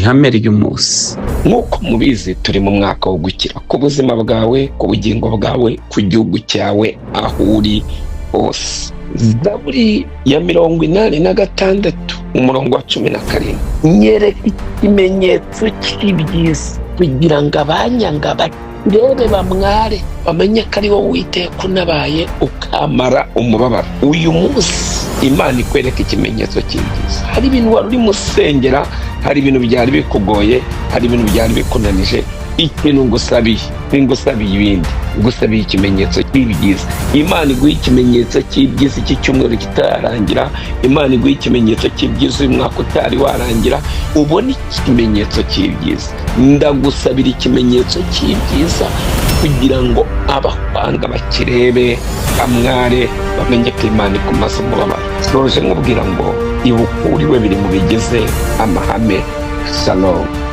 ihame ry'umunsi. nk'uko mubizi turi mu mwaka wo gukira ku buzima bwawe, ku bugingo bwawe, ku gihugu cyawe, aho uri hose. Zaburi ya 86 umurongo wa 17, nyereka ikimenyetso cy'ibyiza kugira ngo abanyanga barebe bamware, bamenye ko ari wowe Uwiteka unabaye ukamara umubabaro. Uyu munsi Imana ikwereka ikimenyetso cy'ibyiza. Hari ibintu wari urimo usengera, hari ibintu byari bikugoye, hari ibintu byari bikunanije. Ikintu ngusabiye ibindi, ngusabiye ikimenyetso cy'ibyiza. Imana iguha ikimenyetso cy'ibyiza iki cyumweru kitararangira, Imana iguha ikimenyetso cy'ibyiza uyu mwaka utari warangira, ubone ikimenyetso cy'ibyiza. Ndagusabira ikimenyetso cy'ibyiza kugira ngo abakwanga bakirebe, bamware, bamenye ko Imana ikumaze umubabaro. Soje nkubwira ngo ibukuriwe biri mu bigize amahame. Shalom.